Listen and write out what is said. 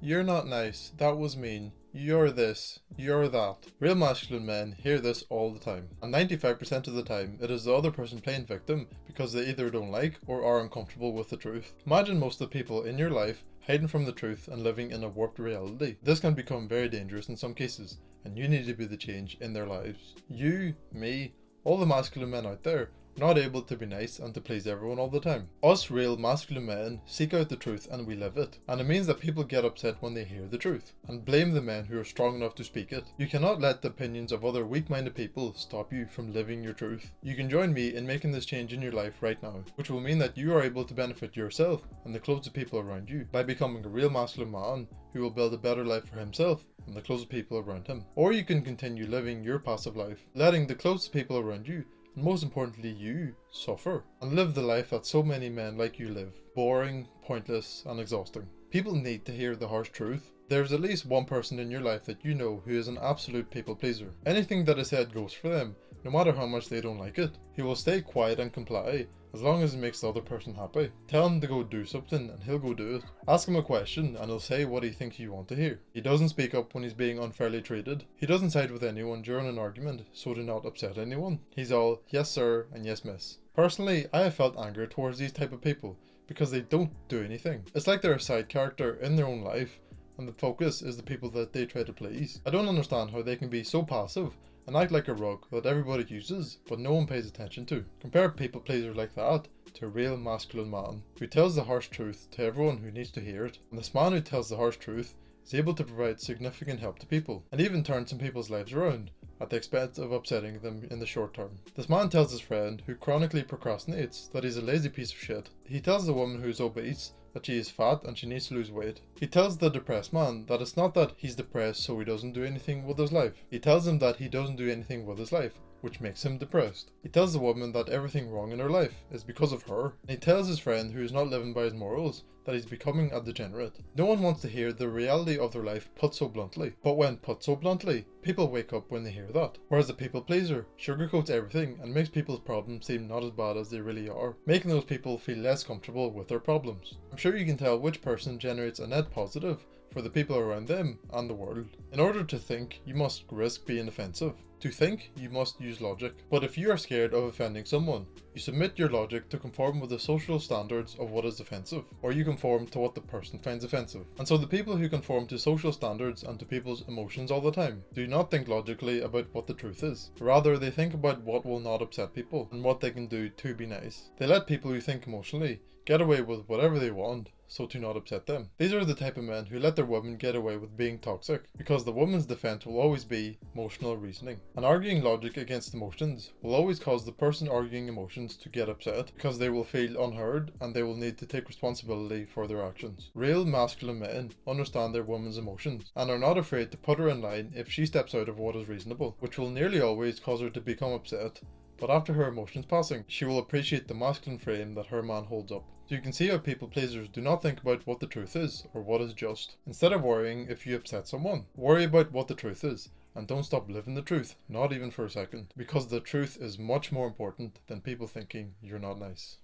"You're not nice, that was mean, you're this, you're that." Real masculine men hear this all the time, and 95% of the time it is the other person playing victim because they either don't like or are uncomfortable with the truth. Imagine most of the people in your life hiding from the truth and living in a warped reality. This can become very dangerous in some cases, and you need to be the change in their lives. You, me, all the masculine men out there are not able to be nice and to please everyone all the time. Us real masculine men seek out the truth and we live it. And it means that people get upset when they hear the truth and blame the men who are strong enough to speak it. You cannot let the opinions of other weak-minded people stop you from living your truth. You can join me in making this change in your life right now, which will mean that you are able to benefit yourself and the closest people around you by becoming a real masculine man who will build a better life for himself and the closest people around him. Or you can continue living your passive life, letting the closest people around you, and most importantly you, suffer and live the life that so many men like you live. Boring, pointless and exhausting. People need to hear the harsh truth. There's at least one person in your life that you know who is an absolute people pleaser. Anything that is said goes for them, no matter how much they don't like it. He will stay quiet and comply as long as it makes the other person happy. Tell him to go do something and he'll go do it. Ask him a question and he'll say what he thinks you want to hear. He doesn't speak up when he's being unfairly treated. He doesn't side with anyone during an argument so to not upset anyone. He's all yes sir and yes miss. Personally, I have felt anger towards these type of people because they don't do anything. It's like they're a side character in their own life and the focus is the people that they try to please. I don't understand how they can be so passive and act like a rug that everybody uses but no one pays attention to. Compare a people pleaser like that to a real masculine man who tells the harsh truth to everyone who needs to hear it. And this man who tells the harsh truth is able to provide significant help to people and even turn some people's lives around at the expense of upsetting them in the short term. This man tells his friend who chronically procrastinates that he's a lazy piece of shit. He tells the woman who's obese that she is fat and she needs to lose weight. He tells the depressed man that it's not that he's depressed so he doesn't do anything with his life. He tells him that he doesn't do anything with his life, which makes him depressed. He tells the woman that everything wrong in her life is because of her. And he tells his friend who is not living by his morals that he's becoming a degenerate. No one wants to hear the reality of their life put so bluntly. But when put so bluntly, people wake up when they hear that. Whereas the people pleaser sugarcoats everything and makes people's problems seem not as bad as they really are, making those people feel less comfortable with their problems. I'm sure you can tell which person generates a net positive for the people around them and the world. In order to think, you must risk being offensive. To think, you must use logic. But if you are scared of offending someone, you submit your logic to conform with the social standards of what is offensive, or you conform to what the person finds offensive. And so the people who conform to social standards and to people's emotions all the time do not think logically about what the truth is. Rather, they think about what will not upset people and what they can do to be nice. They let people who think emotionally get away with whatever they want, so to not upset them. These are the type of men who let their women get away with being toxic, because the woman's defense will always be emotional reasoning. And arguing logic against emotions will always cause the person arguing emotions to get upset, because they will feel unheard and they will need to take responsibility for their actions. Real masculine men understand their woman's emotions and are not afraid to put her in line if she steps out of what is reasonable, which will nearly always cause her to become upset. But after her emotions passing, she will appreciate the masculine frame that her man holds up. So you can see how people pleasers do not think about what the truth is or what is just. Instead of worrying if you upset someone, worry about what the truth is and don't stop living the truth, not even for a second, because the truth is much more important than people thinking you're not nice.